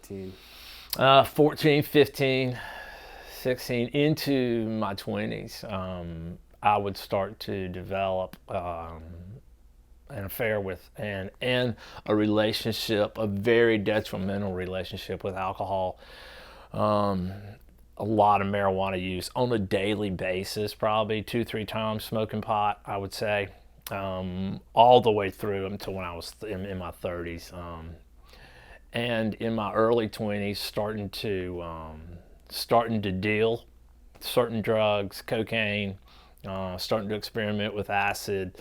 15? 14, 15, 16, into my 20s, I would start to develop an affair with and a relationship, a very detrimental relationship with alcohol. Um, a lot of marijuana use on a daily basis, probably 2, 3 times smoking pot, I would say, all the way through until when I was in my 30s. And in my early 20s, starting to deal certain drugs, cocaine, starting to experiment with acid,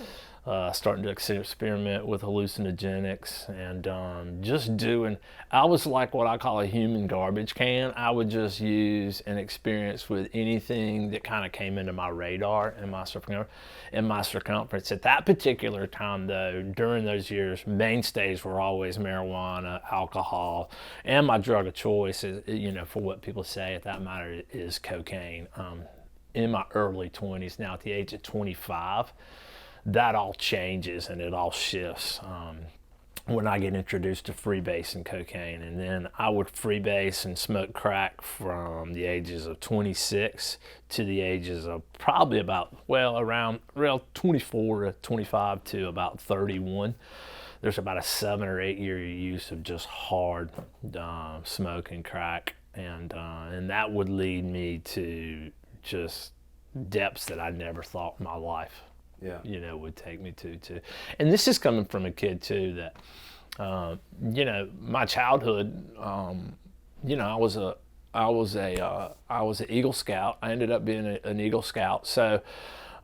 starting to experiment with hallucinogenics, and just doing. I was like what I call a human garbage can. I would just use and experience with anything that kind of came into my radar and my circumference. At that particular time, though, during those years, mainstays were always marijuana, alcohol, and my drug of choice, for what people say at that matter, is cocaine. In my early 20s, now at the age of 25, that all changes and it all shifts when I get introduced to freebasing cocaine. And then I would freebase and smoke crack from the ages of 26 to the ages of probably around 24 to 25 to about 31. There's about a 7 or 8 year use of just hard smoking crack, and that would lead me to just depths that I never thought my life, would take me to. And this is coming from a kid too that, my childhood, I was an Eagle Scout. I ended up being an Eagle Scout. So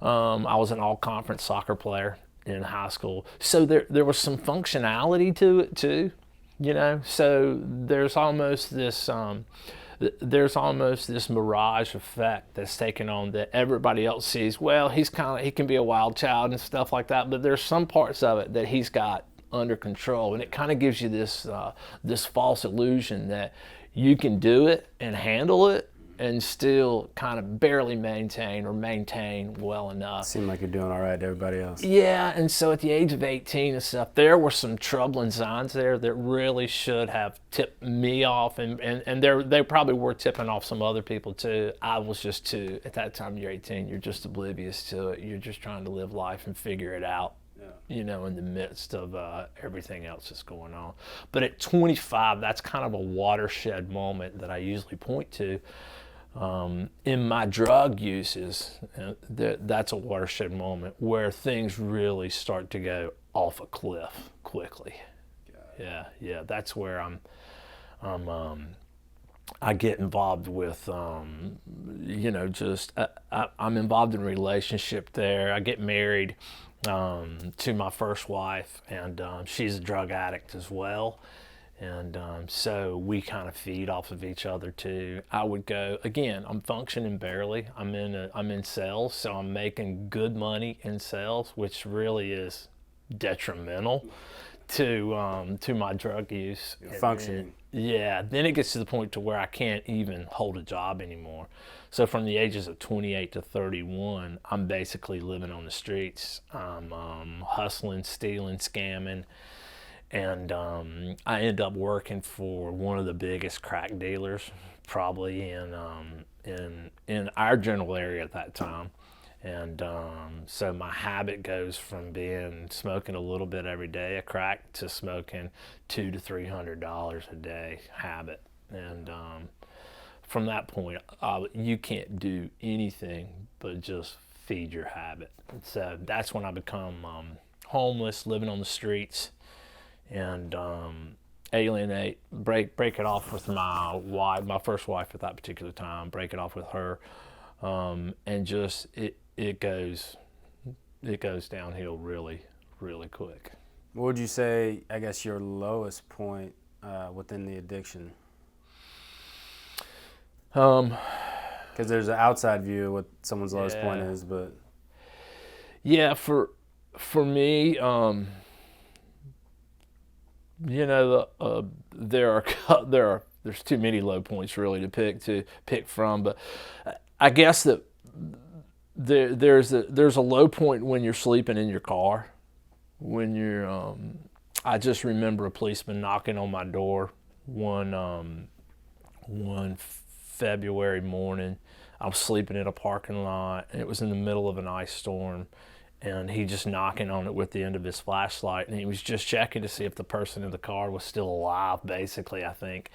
I was an all-conference soccer player in high school. So there was some functionality to it too, So there's almost this mirage effect that's taken on that everybody else sees. Well, he can be a wild child and stuff like that, but there's some parts of it that he's got under control, and it kind of gives you this false illusion that you can do it and handle it and still kind of barely maintain well enough. Seem like you're doing all right to everybody else. Yeah, and so at the age of 18 and stuff, there were some troubling signs there that really should have tipped me off, and they probably were tipping off some other people too. I was just too, at that time, you're 18, you're just oblivious to it. You're just trying to live life and figure it out. In the midst of everything else that's going on. But at 25, that's kind of a watershed moment that I usually point to. In my drug uses, that's a watershed moment where things really start to go off a cliff quickly. Yeah, that's where I get involved with, I'm involved in a relationship there. I get married to my first wife, and she's a drug addict as well. And so we kind of feed off of each other too. I would go, again, I'm functioning barely. I'm in sales, so I'm making good money in sales, which really is detrimental to my drug use. Functioning. Yeah, then it gets to the point to where I can't even hold a job anymore. So from the ages of 28 to 31, I'm basically living on the streets. I'm hustling, stealing, scamming, and I end up working for one of the biggest crack dealers, probably in our general area at that time. And so my habit goes from smoking a little bit every day of crack to smoking $200 to $300 a day habit. And from that point, you can't do anything but just feed your habit. So that's when I become homeless, living on the streets, and break it off with my wife, my first wife at that particular time, break it off with her, and just it goes downhill really, really quick. What would you say, I guess, your lowest point within the addiction? Because there's an outside view of what someone's lowest point is, but yeah, for me, there's too many low points really to pick from, but I guess that there's a low point when you're sleeping in your car, when you're I just remember a policeman knocking on my door one February morning. I was sleeping in a parking lot, and it was in the middle of an ice storm, and he just knocking on it with the end of his flashlight, and he was just checking to see if the person in the car was still alive, basically, I think,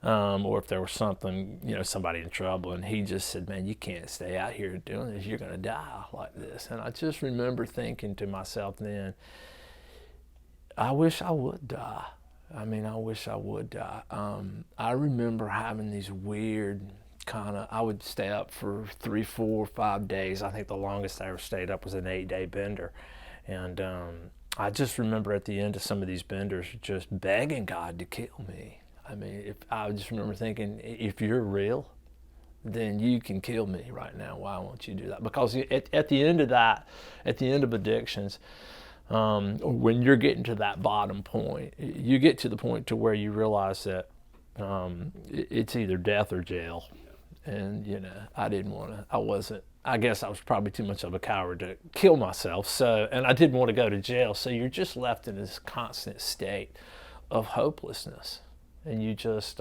or if there was something, somebody in trouble. And he just said, "Man, you can't stay out here doing this. You're going to die like this." And I just remember thinking to myself then, I wish I would die. I mean, I wish I would die. I remember having these weird I would stay up for 3, 4, 5 days. I think the longest I ever stayed up was an 8-day bender. And I just remember at the end of some of these benders just begging God to kill me. I mean, I just remember thinking, if you're real, then you can kill me right now. Why won't you do that? Because at the end of that, at the end of addictions, when you're getting to that bottom point, you get to the point to where you realize that it's either death or jail. And, I guess I was probably too much of a coward to kill myself. So, and I didn't want to go to jail. So you're just left in this constant state of hopelessness. And you just,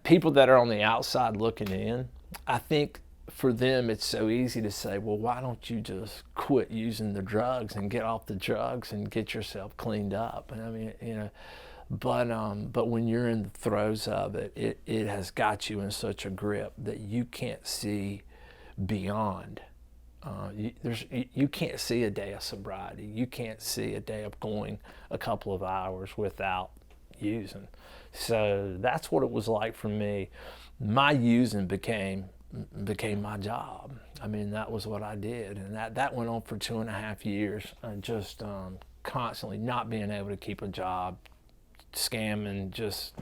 people that are on the outside looking in, I think for them it's so easy to say, well, why don't you just quit using the drugs and get off the drugs and get yourself cleaned up? And I mean, but when you're in the throes of it, it has got you in such a grip that you can't see beyond. You can't see a day of sobriety. You can't see a day of going a couple of hours without using. So that's what it was like for me. My using became my job. I mean, that was what I did, and that went on for 2.5 years. Just constantly not being able to keep a job, scamming, just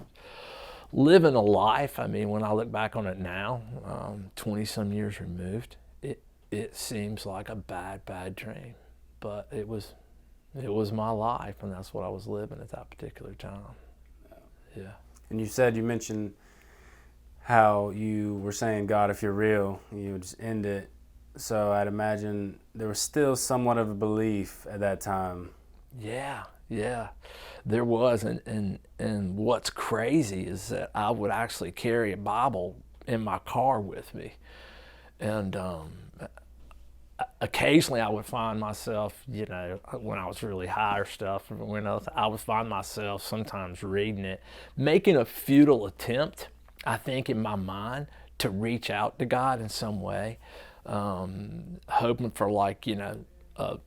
living a life. I mean, when I look back on it now, 20 some years removed, it seems like a bad dream, but it was my life, and that's what I was living at that particular time. Yeah. And you mentioned how you were saying, God, if you're real, you would just end it. So I'd imagine there was still somewhat of a belief at that time. Yeah, there was. And what's crazy is that I would actually carry a Bible in my car with me. And occasionally I would find myself, when I was really high or stuff, I would find myself sometimes reading it, making a futile attempt, I think, in my mind to reach out to God in some way, hoping for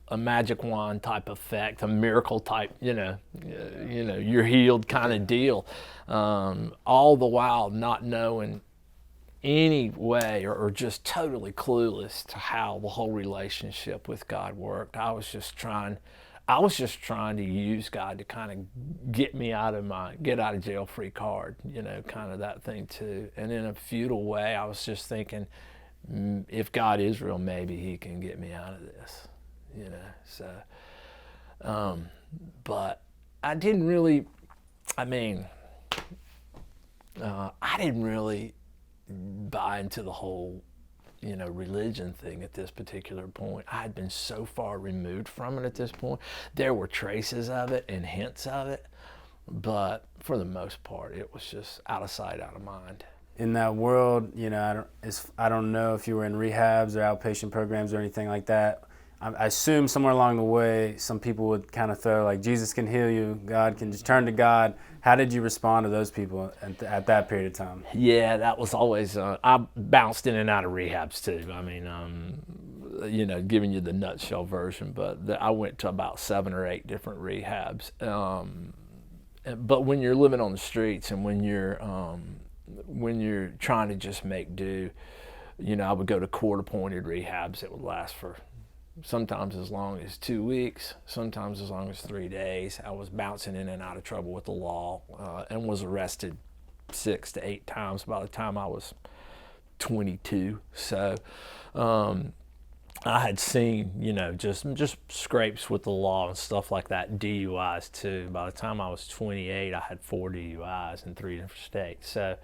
a magic wand type effect, a miracle type, you're healed kind of deal, all the while not knowing any way or just totally clueless to how the whole relationship with God worked. I was just trying to use God to kind of get me out of get out of jail free card, kind of that thing too. And in a futile way, I was just thinking, if God is real, maybe he can get me out of this, so, but I didn't really, I didn't really buy into the whole, religion thing at this particular point. I had been so far removed from it at this point. There were traces of it and hints of it, but for the most part, it was just out of sight, out of mind. In that world, I don't know if you were in rehabs or outpatient programs or anything like that. I assume somewhere along the way, some people would kind of throw like, Jesus can heal you, God can just turn to God. How did you respond to those people at that period of time? Yeah, that was always, I bounced in and out of rehabs too. I mean, giving you the nutshell version, but I went to about 7 or 8 different rehabs. But when you're living on the streets and when you're trying to just make do, I would go to court-appointed rehabs that would last for sometimes as long as 2 weeks, sometimes as long as 3 days. I was bouncing in and out of trouble with the law, and was arrested 6 to 8 times by the time I was 22. So I had seen, just scrapes with the law and stuff like that, DUIs too. By the time I was 28, I had 4 DUIs in 3 different states. So,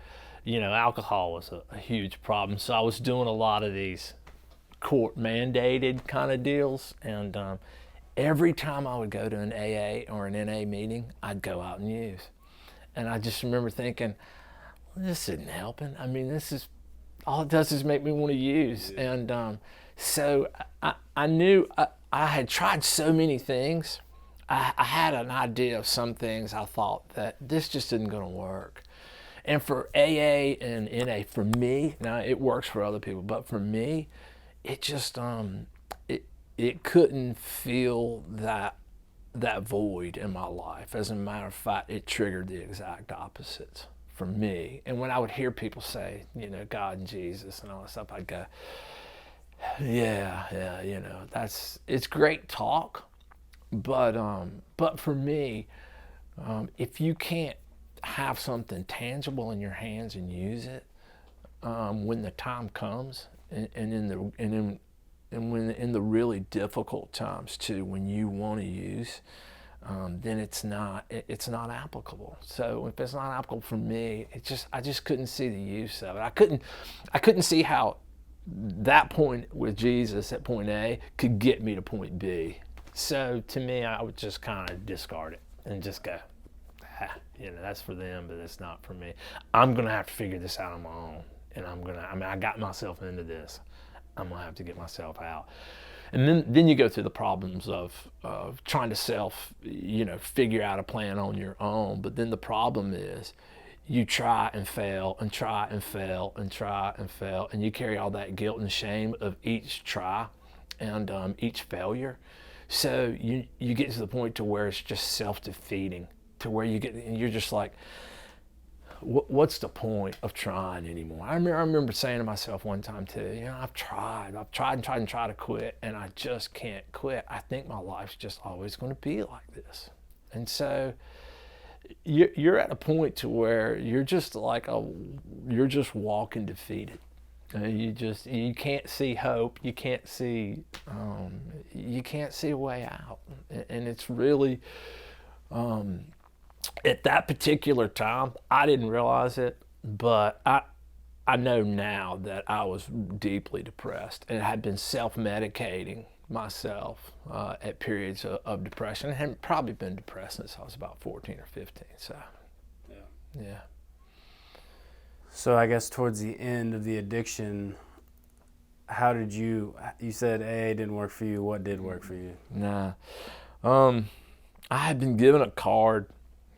alcohol was a huge problem. So I was doing a lot of these court mandated kind of deals, and every time I would go to an AA or an NA meeting, I'd go out and use. And I just remember thinking, well, this isn't helping. I mean, this is, all it does is make me want to use. And so I knew I had tried so many things. I had an idea of some things. I thought that this just isn't going to work. And for AA and NA, for me, now it works for other people, but for me, it just it couldn't fill that void in my life. As a matter of fact, it triggered the exact opposites for me. And when I would hear people say, you know, God and Jesus and all that stuff, I'd go, yeah, you know, it's great talk, but for me, if you can't have something tangible in your hands and use it when the time comes, and when in the really difficult times too, when you want to use, then it's not applicable. So if it's not applicable for me, I just couldn't see the use of it. I couldn't see how that point with Jesus at point A could get me to point B. So to me, I would just kind of discard it and just go, you know, that's for them, but it's not for me. I'm gonna have to figure this out on my own, and I got myself into this. I'm gonna have to get myself out. And then you go through the problems of trying to figure out a plan on your own. But then the problem is you try and fail and try and fail and try and fail, and you carry all that guilt and shame of each try and each failure. So you get to the point to where it's just self-defeating, to where you're just like, what's the point of trying anymore? I remember saying to myself one time too, you know, I've tried to quit, and I just can't quit. I think my life's just always going to be like this. And so you're at a point to where you're just walking defeated. You can't see hope. You can't see a way out. And it's really, at that particular time, I didn't realize it, but I know now that I was deeply depressed and had been self-medicating myself at periods of depression. I had probably been depressed since I was about 14 or 15. So, yeah. So I guess towards the end of the addiction, how did you said AA didn't work for you. What did work for you? Nah. I had been given a card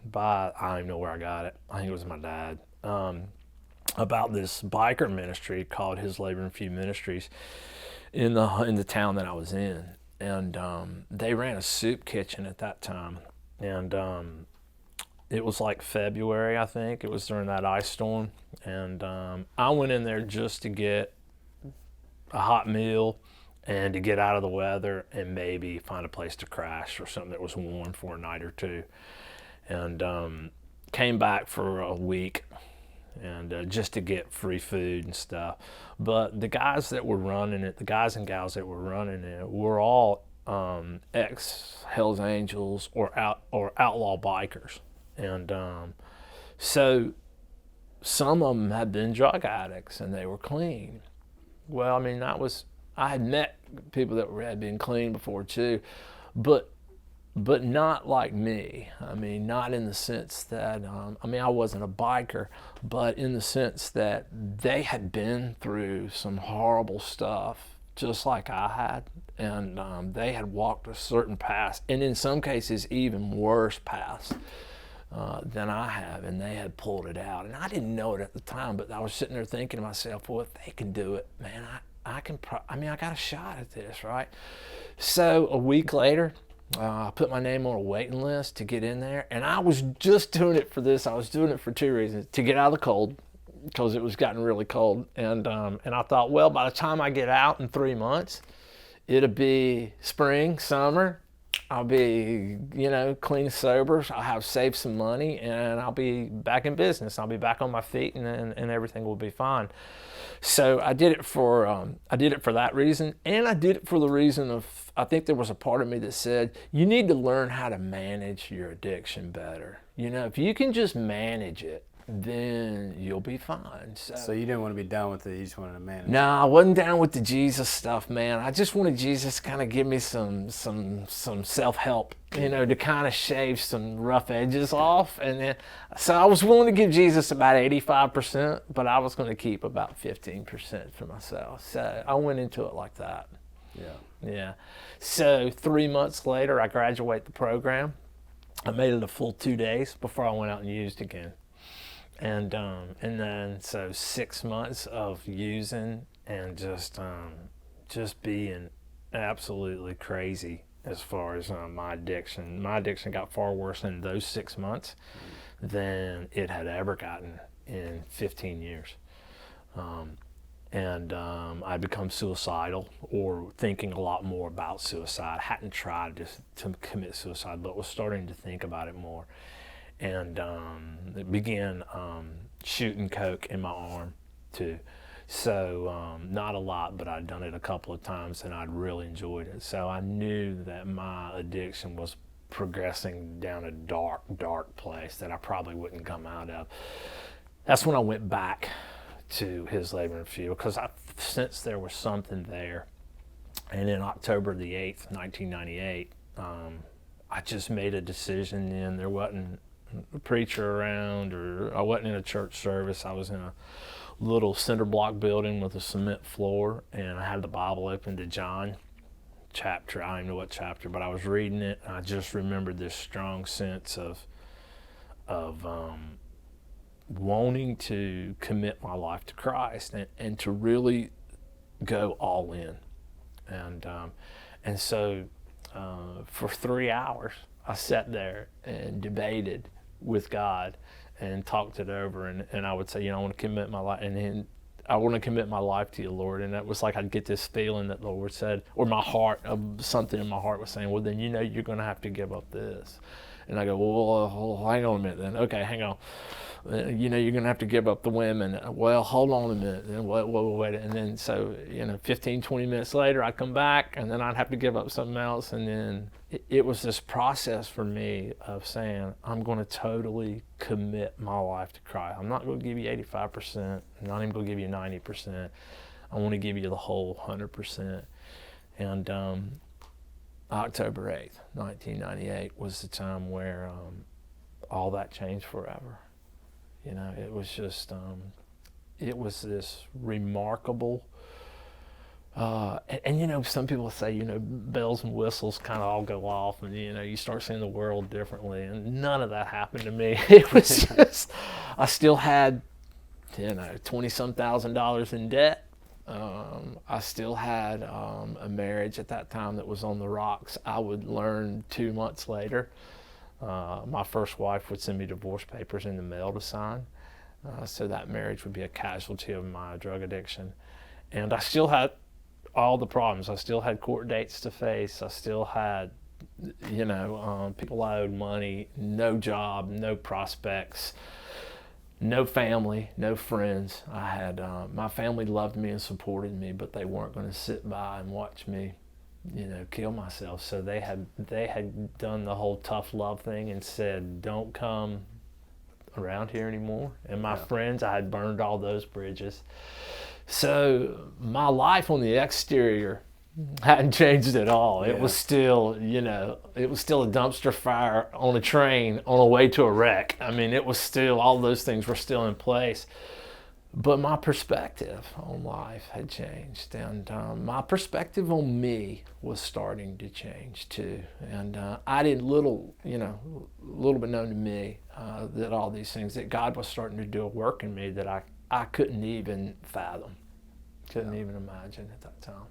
by, I don't even know where I got it. I think it was my dad, about this biker ministry called His Labor and Few Ministries in the town that I was in. And they ran a soup kitchen at that time. And it was like February, I think. It was during that ice storm. And I went in there just to get a hot meal and to get out of the weather and maybe find a place to crash or something that was warm for a night or two. And came back for a week and just to get free food and stuff. But the guys that were running it, the guys and gals that were running it, were all ex-Hells Angels or outlaw bikers. And so some of them had been drug addicts and they were clean. Well, I mean, I had met people that had been clean before too, but not like me. I mean, not in the sense that, I wasn't a biker, but in the sense that they had been through some horrible stuff, just like I had, and they had walked a certain path, and in some cases, even worse paths than I have, and they had pulled it out. And I didn't know it at the time, but I was sitting there thinking to myself, well, if they can do it, man, I can, I got a shot at this, right? So a week later, I put my name on a waiting list to get in there, and I was just doing it for this. I was doing it for two reasons: to get out of the cold, because it was getting really cold, and I thought, well, by the time I get out in 3 months, it'll be spring, summer. I'll be, clean, sober. I'll have saved some money, and I'll be back in business. I'll be back on my feet, and everything will be fine. So I did it for that reason, and I did it for the reason of, I think there was a part of me that said, you need to learn how to manage your addiction better. If you can just manage it, then you'll be fine. So you didn't want to be done with it. You just wanted to manage. No, I wasn't down with the Jesus stuff, man. I just wanted Jesus to kind of give me some self-help, to kind of shave some rough edges off. And then, so I was willing to give Jesus about 85%, but I was going to keep about 15% for myself. So I went into it like that. Yeah. So 3 months later, I graduate the program. I made it a full 2 days before I went out and used again. And then so 6 months of using and just being absolutely crazy as far as my addiction. My addiction got far worse in those 6 months than it had ever gotten in 15 years. I'd become suicidal or thinking a lot more about suicide. Hadn't tried to commit suicide, but was starting to think about it more. And it began shooting coke in my arm too. So not a lot, but I'd done it a couple of times and I'd really enjoyed it. So I knew that my addiction was progressing down a dark, dark place that I probably wouldn't come out of. That's when I went back to his labor and fuel, because I sensed there was something there. And in October the 8th, 1998, I just made a decision then. There wasn't a preacher around, or I wasn't in a church service. I was in a little cinder block building with a cement floor, and I had the Bible open to John chapter. I don't even know what chapter, but I was reading it, and I just remembered this strong sense of wanting to commit my life to Christ and to really go all in. And so for 3 hours, I sat there and debated with God and talked it over, and I would say, I want to commit my life, and then I want to commit my life to you, Lord. And that was like I'd get this feeling that the Lord said, or my heart, something in my heart was saying, well, then you're going to have to give up this. And I go, well, hang on a minute then. Okay, hang on. You're going to have to give up the women. Well, hold on a minute. And wait. And then so, 15, 20 minutes later, I'd come back, and then I'd have to give up something else. And then it was this process for me of saying, I'm going to totally commit my life to Christ. I'm not going to give you 85%. I'm not even going to give you 90%. I want to give you the whole 100%. And October 8th, 1998 was the time where all that changed forever. It was just, it was this remarkable, and some people say, bells and whistles kind of all go off, and, you start seeing the world differently, and none of that happened to me. It was just, I still had, $20-some thousand in debt. I still had a marriage at that time that was on the rocks. I would learn 2 months later. My first wife would send me divorce papers in the mail to sign. So that marriage would be a casualty of my drug addiction. And I still had all the problems. I still had court dates to face. I still had, people I owed money, no job, no prospects, no family, no friends. I had, my family loved me and supported me, but they weren't going to sit by and watch me kill myself. So they had done the whole tough love thing and said, don't come around here anymore. And my friends, I had burned all those bridges. So my life on the exterior hadn't changed at all. It was still, it was still a dumpster fire on a train on a way to a wreck. I mean, it was still, all those things were still in place. But my perspective on life had changed, and my perspective on me was starting to change too. And I did little bit known to me that all these things, that God was starting to do a work in me that I couldn't even fathom, couldn't even imagine at that time.